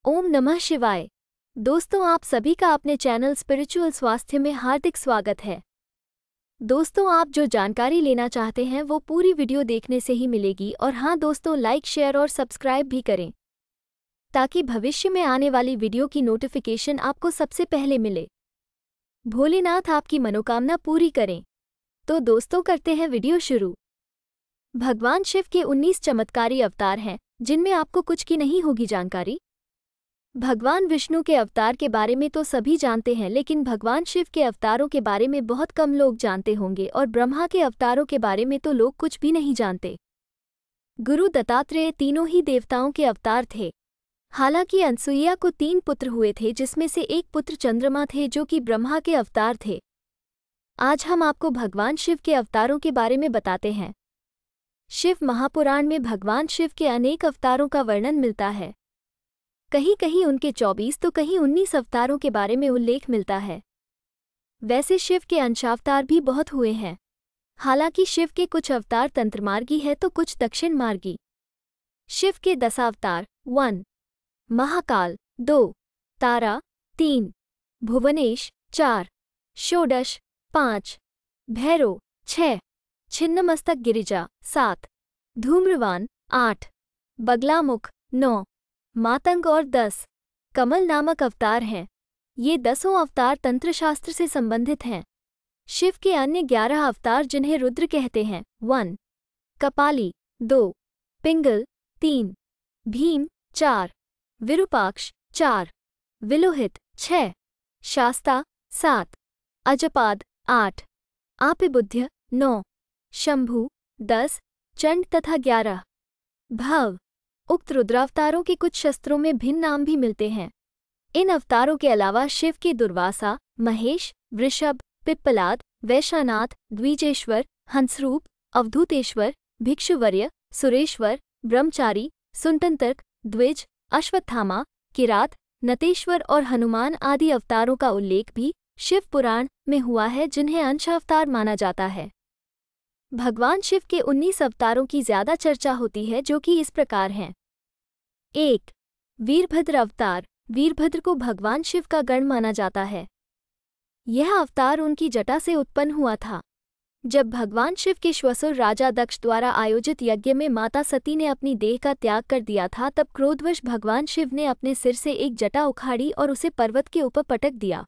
ओम नमः शिवाय। दोस्तों, आप सभी का अपने चैनल स्पिरिचुअल स्वास्थ्य में हार्दिक स्वागत है। दोस्तों, आप जो जानकारी लेना चाहते हैं वो पूरी वीडियो देखने से ही मिलेगी। और हाँ दोस्तों, लाइक शेयर और सब्सक्राइब भी करें ताकि भविष्य में आने वाली वीडियो की नोटिफिकेशन आपको सबसे पहले मिले। भोलेनाथ आपकी मनोकामना पूरी करें। तो दोस्तों, करते हैं वीडियो शुरू। भगवान शिव के 19 चमत्कारी अवतार हैं जिनमें आपको कुछ की नहीं होगी जानकारी। भगवान विष्णु के अवतार के बारे में तो सभी जानते हैं, लेकिन भगवान शिव के अवतारों के बारे में बहुत कम लोग जानते होंगे। और ब्रह्मा के अवतारों के बारे में तो लोग कुछ भी नहीं जानते। गुरु दत्तात्रेय तीनों ही देवताओं के अवतार थे। हालांकि अनसुईया को 3 पुत्र हुए थे, जिसमें से एक पुत्र चंद्रमा थे जो कि ब्रह्मा के अवतार थे। आज हम आपको भगवान शिव के अवतारों के बारे में बताते हैं। शिव महापुराण में भगवान शिव के अनेक अवतारों का वर्णन मिलता है। कहीं कहीं उनके 24 तो कहीं 19 अवतारों के बारे में उल्लेख मिलता है। वैसे शिव के अंशावतार भी बहुत हुए हैं। हालांकि शिव के कुछ अवतार तंत्रमार्गी है तो कुछ दक्षिण मार्गी। शिव के 10 अवतार: 1 महाकाल, 2 तारा, 3 भुवनेश, 4 षोडश, 5 भैरव, 6 छिन्नमस्तक गिरिजा, 7 धूम्रवान, 8 बगलामुख, 9 मातंग और 10 कमल नामक अवतार हैं। ये 10 अवतार तंत्रशास्त्र से संबंधित हैं। शिव के अन्य 11 अवतार जिन्हें रुद्र कहते हैं: 1 कपाली, 2 पिंगल, 3 भीम, 4 विरूपाक्ष, 4 विलोहित, 6 शास्ता, 7 अजपाद, 8 आपिबुध्य, 9 शंभु, 10 चंड तथा 11 भव। उक्त रुद्रावतारों के कुछ शस्त्रों में भिन्न नाम भी मिलते हैं। इन अवतारों के अलावा शिव के दुर्वासा, महेश, वृषभ, पिप्पलाद, वैशानाथ, द्विजेश्वर, हंसरूप, अवधूतेश्वर, भिक्षुवर्य, सुरेश्वर, ब्रह्मचारी, सुनतंत्रक, द्विज, अश्वत्थामा, किरात, नतेश्वर और हनुमान आदि अवतारों का उल्लेख भी शिव पुराण में हुआ है, जिन्हें अंशावतार माना जाता है। भगवान शिव के 19 अवतारों की ज्यादा चर्चा होती है, जो कि इस प्रकार हैं। 1 वीरभद्र अवतार। वीरभद्र को भगवान शिव का गण माना जाता है। यह अवतार उनकी जटा से उत्पन्न हुआ था। जब भगवान शिव के श्वसुर राजा दक्ष द्वारा आयोजित यज्ञ में माता सती ने अपनी देह का त्याग कर दिया था, तब क्रोधवश भगवान शिव ने अपने सिर से एक जटा उखाड़ी और उसे पर्वत के ऊपर पटक दिया।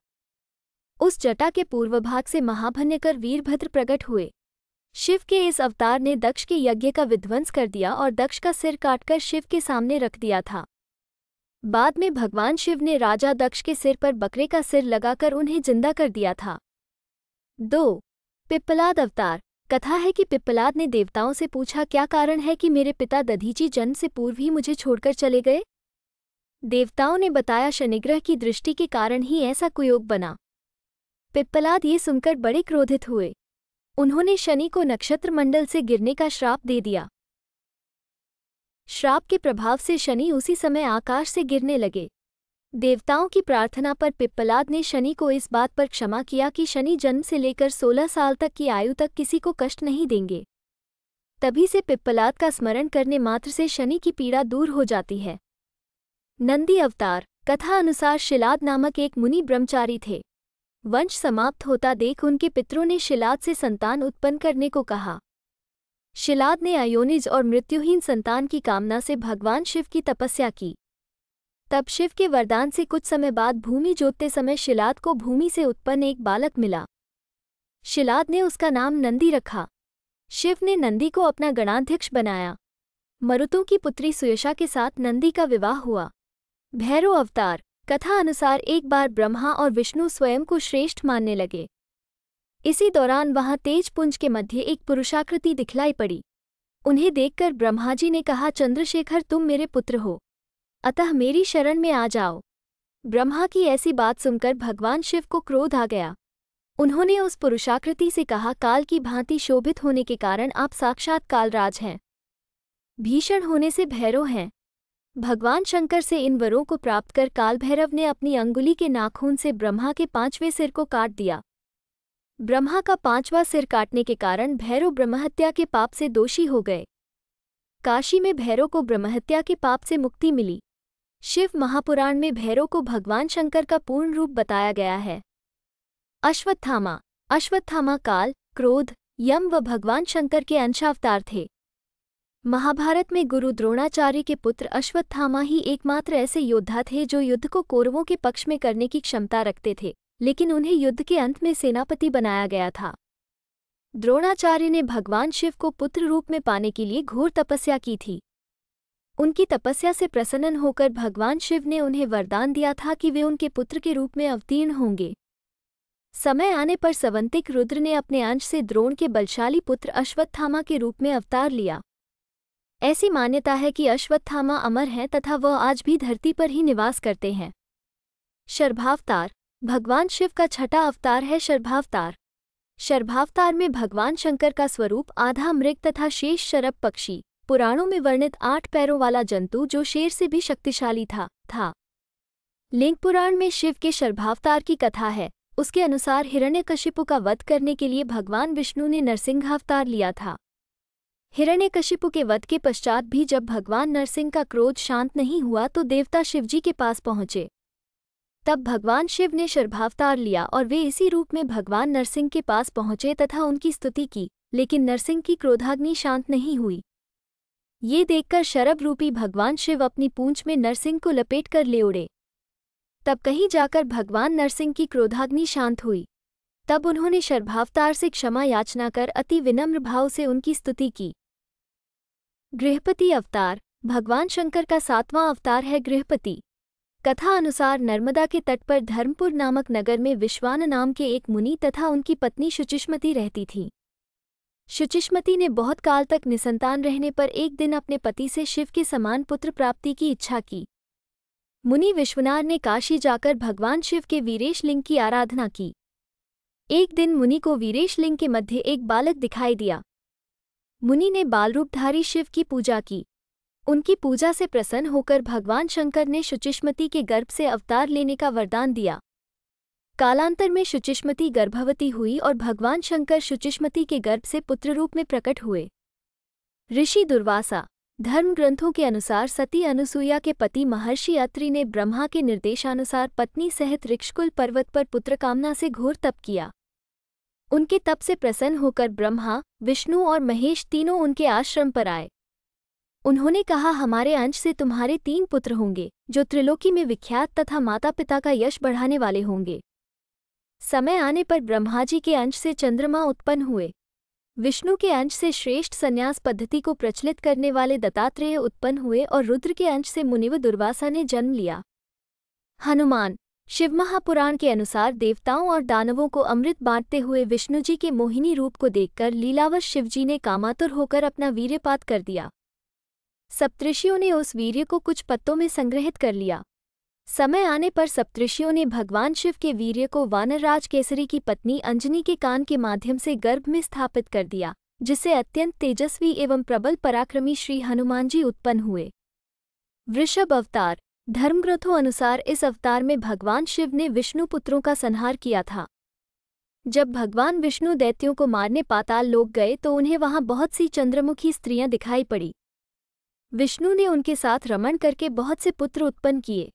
उस जटा के पूर्व भाग से महाभयंकर वीरभद्र प्रकट हुए। शिव के इस अवतार ने दक्ष के यज्ञ का विध्वंस कर दिया और दक्ष का सिर काटकर शिव के सामने रख दिया था। बाद में भगवान शिव ने राजा दक्ष के सिर पर बकरे का सिर लगाकर उन्हें जिंदा कर दिया था। 2 पिप्पलाद अवतार। कथा है कि पिप्पलाद ने देवताओं से पूछा, क्या कारण है कि मेरे पिता दधीची जन्म से पूर्व ही मुझे छोड़कर चले गए? देवताओं ने बताया, शनिग्रह की दृष्टि के कारण ही ऐसा कुयोग बना। पिप्पलाद ये सुनकर बड़े क्रोधित हुए। उन्होंने शनि को नक्षत्र मंडल से गिरने का श्राप दे दिया। श्राप के प्रभाव से शनि उसी समय आकाश से गिरने लगे। देवताओं की प्रार्थना पर पिप्पलाद ने शनि को इस बात पर क्षमा किया कि शनि जन्म से लेकर 16 साल तक की आयु तक किसी को कष्ट नहीं देंगे। तभी से पिप्पलाद का स्मरण करने मात्र से शनि की पीड़ा दूर हो जाती है। नंदी अवतार। कथा अनुसार शिलाद नामक एक मुनि ब्रह्मचारी थे। वंश समाप्त होता देख उनके पितरों ने शिलाद से संतान उत्पन्न करने को कहा। शिलाद ने अयोनिज और मृत्युहीन संतान की कामना से भगवान शिव की तपस्या की। तब शिव के वरदान से कुछ समय बाद भूमि जोतते समय शिलाद को भूमि से उत्पन्न एक बालक मिला। शिलाद ने उसका नाम नंदी रखा। शिव ने नंदी को अपना गणाध्यक्ष बनाया। मरुतों की पुत्री सुयशा के साथ नंदी का विवाह हुआ। भैरव अवतार। कथा अनुसार एक बार ब्रह्मा और विष्णु स्वयं को श्रेष्ठ मानने लगे। इसी दौरान वहां तेजपुंज के मध्य एक पुरुषाकृति दिखलाई पड़ी। उन्हें देखकर ब्रह्मा जी ने कहा, चंद्रशेखर, तुम मेरे पुत्र हो, अतः मेरी शरण में आ जाओ। ब्रह्मा की ऐसी बात सुनकर भगवान शिव को क्रोध आ गया। उन्होंने उस पुरुषाकृति से कहा, काल की भांति शोभित होने के कारण आप साक्षात कालराज हैं, भीषण होने से भैरव हैं। भगवान शंकर से इन वरों को प्राप्त कर काल भैरव ने अपनी अंगुली के नाखून से ब्रह्मा के 5वें सिर को काट दिया। ब्रह्मा का 5वां सिर काटने के कारण भैरव ब्रह्महत्या के पाप से दोषी हो गए। काशी में भैरव को ब्रह्महत्या के पाप से मुक्ति मिली। शिव महापुराण में भैरव को भगवान शंकर का पूर्ण रूप बताया गया है। अश्वत्थामा। अश्वत्थामा काल, क्रोध, यम व भगवान शंकर के अंशावतार थे। महाभारत में गुरु द्रोणाचार्य के पुत्र अश्वत्थामा ही एकमात्र ऐसे योद्धा थे जो युद्ध को कौरवों के पक्ष में करने की क्षमता रखते थे, लेकिन उन्हें युद्ध के अंत में सेनापति बनाया गया था। द्रोणाचार्य ने भगवान शिव को पुत्र रूप में पाने के लिए घोर तपस्या की थी। उनकी तपस्या से प्रसन्न होकर भगवान शिव ने उन्हें वरदान दिया था कि वे उनके पुत्र के रूप में अवतीर्ण होंगे। समय आने पर सवंतिक रुद्र ने अपने अंश से द्रोण के बलशाली पुत्र अश्वत्थामा के रूप में अवतार लिया। ऐसी मान्यता है कि अश्वत्थामा अमर हैं तथा वह आज भी धरती पर ही निवास करते हैं। शर्भावतार। भगवान शिव का छठा अवतार है शर्भावतार। शर्भावतार में भगवान शंकर का स्वरूप आधा मृग तथा शेष शरभ पक्षी, पुराणों में वर्णित 8 पैरों वाला जंतु जो शेर से भी शक्तिशाली था। लिंग पुराण में शिव के शर्भावतार की कथा है। उसके अनुसार हिरण्यकशिपु का वध करने के लिए भगवान विष्णु ने नरसिंहावतार लिया था। हिरण्यकशिपु के वध के पश्चात भी जब भगवान नरसिंह का क्रोध शांत नहीं हुआ तो देवता शिवजी के पास पहुंचे। तब भगवान शिव ने शर्भावतार लिया और वे इसी रूप में भगवान नरसिंह के पास पहुंचे तथा उनकी स्तुति की, लेकिन नरसिंह की क्रोधाग्नि शांत नहीं हुई। ये देखकर शरभ रूपी भगवान शिव अपनी पूंछ में नरसिंह को लपेट कर ले उड़े। तब कहीं जाकर भगवान नरसिंह की क्रोधाग्नि शांत हुई। तब उन्होंने शर्भावतार से क्षमा याचना कर अति विनम्र भाव से उनकी स्तुति की। गृहपति अवतार। भगवान शंकर का 7वां अवतार है गृहपति। कथा अनुसार नर्मदा के तट पर धर्मपुर नामक नगर में विश्वान नाम के एक मुनि तथा उनकी पत्नी शुचिष्मति रहती थीं। शुचिष्मति ने बहुत काल तक निसंतान रहने पर एक दिन अपने पति से शिव के समान पुत्र प्राप्ति की इच्छा की। मुनि विश्वनाथ ने काशी जाकर भगवान शिव के वीरेश लिंग की आराधना की। एक दिन मुनि को वीरेश लिंग के मध्य एक बालक दिखाई दिया। मुनि ने बालरूपधारी शिव की पूजा की। उनकी पूजा से प्रसन्न होकर भगवान शंकर ने शुचिष्मति के गर्भ से अवतार लेने का वरदान दिया। कालांतर में शुचिष्मति गर्भवती हुई और भगवान शंकर शुचिष्मति के गर्भ से पुत्र रूप में प्रकट हुए। ऋषि दुर्वासा। धर्म ग्रंथों के अनुसार सती अनुसूया के पति महर्षि अत्रि ने ब्रह्मा के निर्देशानुसार पत्नी सहित ऋक्षकुल पर्वत पर पुत्र कामना से घोर तप किया। उनके तप से प्रसन्न होकर ब्रह्मा, विष्णु और महेश तीनों उनके आश्रम पर आए। उन्होंने कहा, हमारे अंश से तुम्हारे 3 पुत्र होंगे जो त्रिलोकी में विख्यात तथा माता पिता का यश बढ़ाने वाले होंगे। समय आने पर ब्रह्मा जी के अंश से चंद्रमा उत्पन्न हुए। विष्णु के अंश से श्रेष्ठ संन्यास पद्धति को प्रचलित करने वाले दत्तात्रेय उत्पन्न हुए और रुद्र के अंश से मुनिव दुर्वासा ने जन्म लिया। हनुमान। शिव महापुराण के अनुसार देवताओं और दानवों को अमृत बांटते हुए विष्णुजी के मोहिनी रूप को देखकर लीलावश शिवजी ने कामातुर होकर अपना वीर्यपात कर दिया। सप्तऋषियों ने उस वीर्य को कुछ पत्तों में संग्रहित कर लिया। समय आने पर सप्तऋषियों ने भगवान शिव के वीर्य को वानरराज केसरी की पत्नी अंजनी के कान के माध्यम से गर्भ में स्थापित कर दिया, जिससे अत्यंत तेजस्वी एवं प्रबल पराक्रमी श्री हनुमान जी उत्पन्न हुए। वृषभ अवतार। धर्मग्रंथों अनुसार इस अवतार में भगवान शिव ने विष्णु पुत्रों का संहार किया था। जब भगवान विष्णु दैत्यों को मारने पाताल लोक गए तो उन्हें वहां बहुत सी चंद्रमुखी स्त्रियां दिखाई पड़ी। विष्णु ने उनके साथ रमण करके बहुत से पुत्र उत्पन्न किए।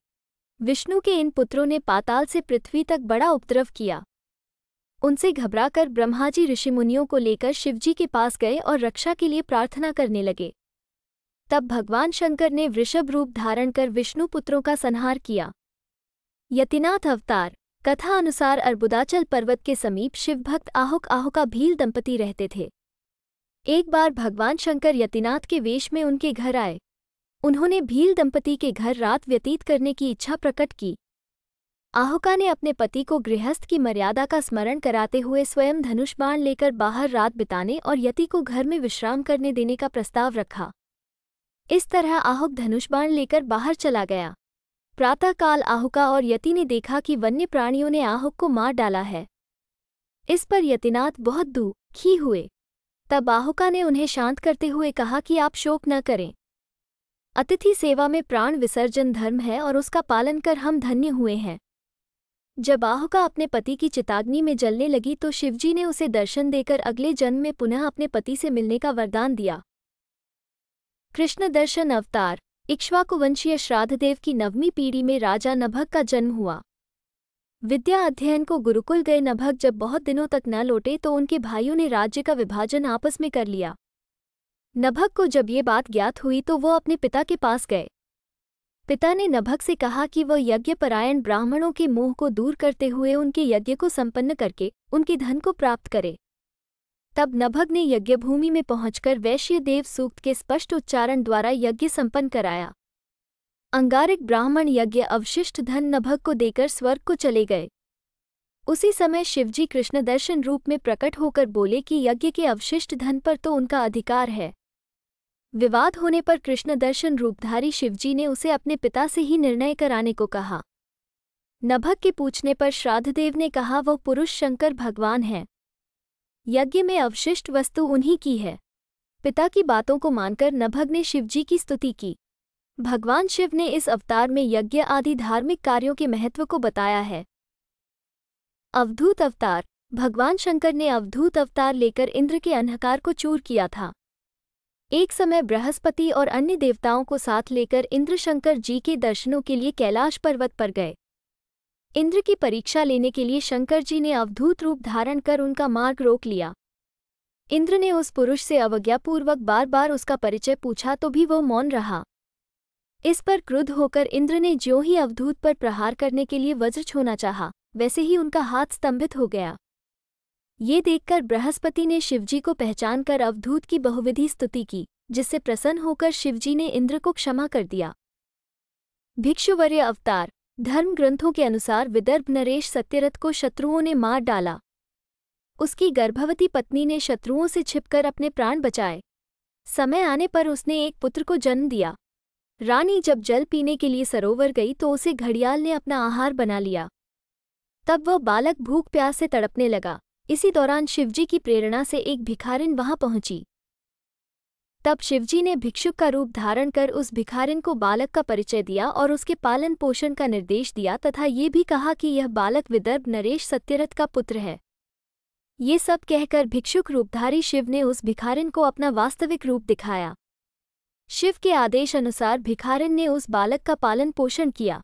विष्णु के इन पुत्रों ने पाताल से पृथ्वी तक बड़ा उपद्रव किया। उनसे घबराकर ब्रह्मा जी ऋषिमुनियों को लेकर शिवजी के पास गए और रक्षा के लिए प्रार्थना करने लगे। तब भगवान शंकर ने वृषभ रूप धारण कर विष्णु पुत्रों का संहार किया। यतिनाथ अवतार। कथा अनुसार अर्बुदाचल पर्वत के समीप शिवभक्त आहुका भील दंपति रहते थे। एक बार भगवान शंकर यतिनाथ के वेश में उनके घर आए। उन्होंने भील दंपति के घर रात व्यतीत करने की इच्छा प्रकट की। आहुका ने अपने पति को गृहस्थ की मर्यादा का स्मरण कराते हुए स्वयं धनुष बाण लेकर बाहर रात बिताने और यति को घर में विश्राम करने देने का प्रस्ताव रखा। इस तरह आहुक धनुष बाण लेकर बाहर चला गया। प्रातःकाल आहुका और यति ने देखा कि वन्य प्राणियों ने आहुक को मार डाला है। इस पर यतिनाथ बहुत दुखी हुए। तब आहुका ने उन्हें शांत करते हुए कहा कि आप शोक न करें। अतिथि सेवा में प्राण विसर्जन धर्म है और उसका पालन कर हम धन्य हुए हैं। जब आहुका अपने पति की चिताग्नि में जलने लगी तो शिवजी ने उसे दर्शन देकर अगले जन्म में पुनः अपने पति से मिलने का वरदान दिया। कृष्ण दर्शन अवतार। इक्ष्वाकुवंशीय श्राद्धदेव की 9वीं पीढ़ी में राजा नभग का जन्म हुआ। विद्या अध्ययन को गुरुकुल गए नभग जब बहुत दिनों तक न लौटे तो उनके भाइयों ने राज्य का विभाजन आपस में कर लिया। नभग को जब ये बात ज्ञात हुई तो वो अपने पिता के पास गए। पिता ने नभग से कहा कि वह यज्ञपरायण ब्राह्मणों के मोह को दूर करते हुए उनके यज्ञ को संपन्न करके उनके धन को प्राप्त करे। तब नभग ने यज्ञभूमि में पहुंचकर वैश्य देव सूक्त के स्पष्ट उच्चारण द्वारा यज्ञ संपन्न कराया। अंगारिक ब्राह्मण यज्ञ अवशिष्ट धन नभग को देकर स्वर्ग को चले गए। उसी समय शिवजी कृष्ण दर्शन रूप में प्रकट होकर बोले कि यज्ञ के अवशिष्ट धन पर तो उनका अधिकार है। विवाद होने पर कृष्ण दर्शन रूपधारी शिवजी ने उसे अपने पिता से ही निर्णय कराने को कहा। नभग के पूछने पर श्राद्धदेव ने कहा वह पुरुष शंकर भगवान है। यज्ञ में अवशिष्ट वस्तु उन्हीं की है। पिता की बातों को मानकर नभग ने शिवजी की स्तुति की। भगवान शिव ने इस अवतार में यज्ञ आदि धार्मिक कार्यों के महत्व को बताया है। अवधूत अवतार। भगवान शंकर ने अवधूत अवतार लेकर इंद्र के अंधकार को चूर किया था। एक समय बृहस्पति और अन्य देवताओं को साथ लेकर इंद्र शंकर जी के दर्शनों के लिए कैलाश पर्वत पर गए। इंद्र की परीक्षा लेने के लिए शंकर जी ने अवधूत रूप धारण कर उनका मार्ग रोक लिया। इंद्र ने उस पुरुष से अवज्ञापूर्वक बार बार उसका परिचय पूछा तो भी वो मौन रहा। इस पर क्रुद्ध होकर इंद्र ने ज्यों ही अवधूत पर प्रहार करने के लिए वज्र छोड़ना चाहा, वैसे ही उनका हाथ स्तंभित हो गया। ये देखकर बृहस्पति ने शिवजी को पहचान कर अवधूत की बहुविधि स्तुति की, जिससे प्रसन्न होकर शिवजी ने इंद्र को क्षमा कर दिया। भिक्षुवर्य अवतार। धर्म ग्रंथों के अनुसार विदर्भ नरेश सत्यरथ को शत्रुओं ने मार डाला। उसकी गर्भवती पत्नी ने शत्रुओं से छिपकर अपने प्राण बचाए। समय आने पर उसने एक पुत्र को जन्म दिया। रानी जब जल पीने के लिए सरोवर गई तो उसे घड़ियाल ने अपना आहार बना लिया। तब वह बालक भूख प्यास से तड़पने लगा। इसी दौरान शिवजी की प्रेरणा से एक भिखारिन वहां पहुंची। तब शिवजी ने भिक्षुक का रूप धारण कर उस भिखारिन को बालक का परिचय दिया और उसके पालन पोषण का निर्देश दिया तथा ये भी कहा कि यह बालक विदर्भ नरेश सत्यरथ का पुत्र है। ये सब कहकर भिक्षुक रूपधारी शिव ने उस भिखारिन को अपना वास्तविक रूप दिखाया। शिव के आदेश अनुसार भिखारिन ने उस बालक का पालन पोषण किया।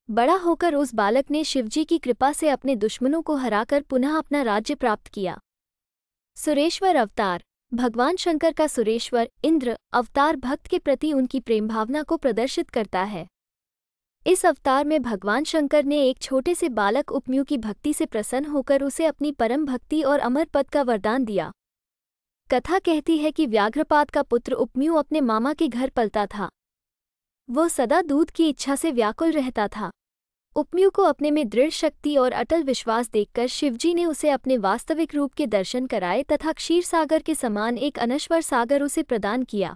बड़ा होकर उस बालक ने शिवजी की कृपा से अपने दुश्मनों को हराकर पुनः अपना राज्य प्राप्त किया। सुरेश्वर अवतार। भगवान शंकर का सुरेश्वर इंद्र अवतार भक्त के प्रति उनकी प्रेम भावना को प्रदर्शित करता है। इस अवतार में भगवान शंकर ने एक छोटे से बालक उपम्यु की भक्ति से प्रसन्न होकर उसे अपनी परम भक्ति और अमर पद का वरदान दिया। कथा कहती है कि व्याघ्रपाद का पुत्र उपम्यु अपने मामा के घर पलता था। वह सदा दूध की इच्छा से व्याकुल रहता था। उपम्यु को अपने में दृढ़ शक्ति और अटल विश्वास देखकर शिवजी ने उसे अपने वास्तविक रूप के दर्शन कराए तथा क्षीर सागर के समान एक अनश्वर सागर उसे प्रदान किया।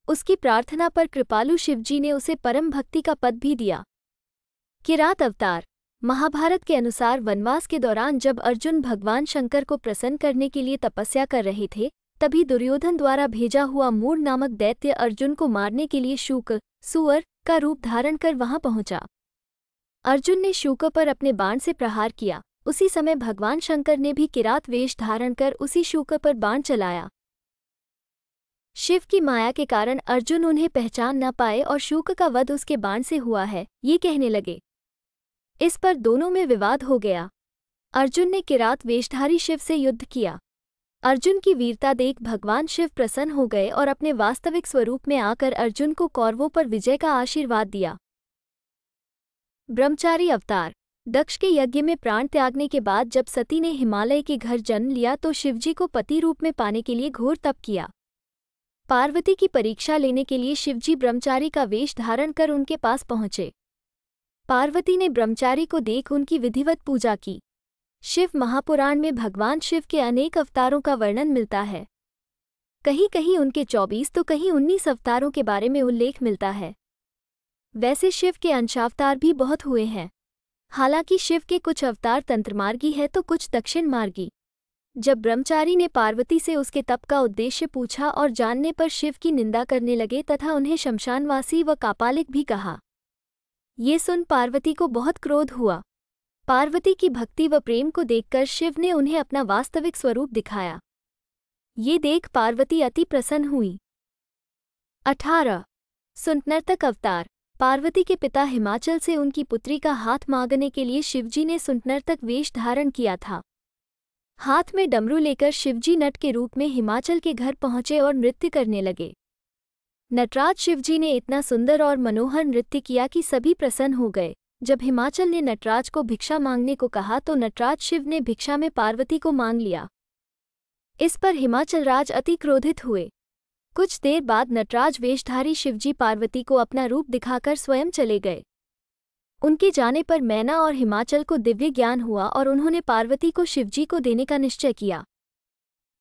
उसकी प्रार्थना पर कृपालु शिवजी ने उसे परम भक्ति का पद भी दिया। किरात अवतार। महाभारत के अनुसार वनवास के दौरान जब अर्जुन भगवान शंकर को प्रसन्न करने के लिए तपस्या कर रहे थे, तभी दुर्योधन द्वारा भेजा हुआ मूढ़ नामक दैत्य अर्जुन को मारने के लिए शूक सुअर का रूप धारण कर वहां पहुंचा। अर्जुन ने शूक पर अपने बाण से प्रहार किया। उसी समय भगवान शंकर ने भी किरात वेश धारण कर उसी शूक पर बाण चलाया। शिव की माया के कारण अर्जुन उन्हें पहचान न पाए और शूक का वध उसके बाण से हुआ है, ये कहने लगे। इस पर दोनों में विवाद हो गया। अर्जुन ने किरात वेशधारी शिव से युद्ध किया। अर्जुन की वीरता देख भगवान शिव प्रसन्न हो गए और अपने वास्तविक स्वरूप में आकर अर्जुन को कौरवों पर विजय का आशीर्वाद दिया। ब्रह्मचारी अवतार। दक्ष के यज्ञ में प्राण त्यागने के बाद जब सती ने हिमालय के घर जन्म लिया तो शिवजी को पति रूप में पाने के लिए घोर तप किया। पार्वती की परीक्षा लेने के लिए शिवजी ब्रह्मचारी का वेश धारण कर उनके पास पहुंचे। पार्वती ने ब्रह्मचारी को देख उनकी विधिवत पूजा की। शिव महापुराण में भगवान शिव के अनेक अवतारों का वर्णन मिलता है। कहीं कहीं उनके 24 तो कहीं 19 अवतारों के बारे में उल्लेख मिलता है। वैसे शिव के अंशावतार भी बहुत हुए हैं। हालांकि शिव के कुछ अवतार तंत्रमार्गी है तो कुछ दक्षिण मार्गी। जब ब्रह्मचारी ने पार्वती से उसके तप का उद्देश्य पूछा और जानने पर शिव की निंदा करने लगे तथा उन्हें शमशानवासी व कापालिक भी कहा। ये सुन पार्वती को बहुत क्रोध हुआ। पार्वती की भक्ति व प्रेम को देखकर शिव ने उन्हें अपना वास्तविक स्वरूप दिखाया। ये देख पार्वती अति प्रसन्न हुई। 18 सुंटनर्तक अवतार। पार्वती के पिता हिमाचल से उनकी पुत्री का हाथ मांगने के लिए शिवजी ने सुंटनर्तक वेश धारण किया था। हाथ में डमरू लेकर शिवजी नट के रूप में हिमाचल के घर पहुंचे और नृत्य करने लगे। नटराज शिवजी ने इतना सुंदर और मनोहर नृत्य किया कि सभी प्रसन्न हो गए। जब हिमाचल ने नटराज को भिक्षा मांगने को कहा तो नटराज शिव ने भिक्षा में पार्वती को मांग लिया। इस पर हिमाचल राज अति क्रोधित हुए। कुछ देर बाद नटराज वेशधारी शिवजी पार्वती को अपना रूप दिखाकर स्वयं चले गए। उनके जाने पर मैना और हिमाचल को दिव्य ज्ञान हुआ और उन्होंने पार्वती को शिवजी को देने का निश्चय किया।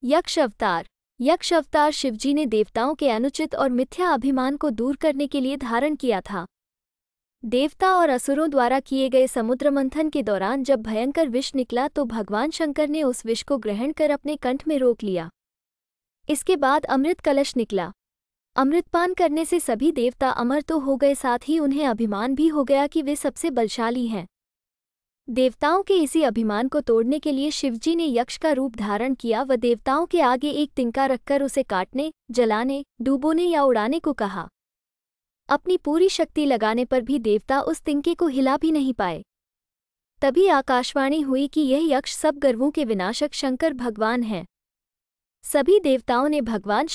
यक्ष अवतार। यक्ष अवतार शिवजी ने देवताओं के अनुचित और मिथ्या अभिमान को दूर करने के लिए धारण किया था। देवता और असुरों द्वारा किए गए समुद्र मंथन के दौरान जब भयंकर विष निकला तो भगवान शंकर ने उस विष को ग्रहण कर अपने कंठ में रोक लिया। इसके बाद अमृत कलश निकला। अमृतपान करने से सभी देवता अमर तो हो गए, साथ ही उन्हें अभिमान भी हो गया कि वे सबसे बलशाली हैं। देवताओं के इसी अभिमान को तोड़ने के लिए शिवजी ने यक्ष का रूप धारण किया व देवताओं के आगे एक तिनका रखकर उसे काटने, जलाने, डूबोने या उड़ाने को कहा। अपनी पूरी शक्ति लगाने पर भी देवता उस तिनके को हिला भी नहीं पाए। तभी आकाशवाणी हुई कि यह यक्ष सब गर्वों के विनाशक शंकर भगवान हैं। सभी देवताओं ने भगवान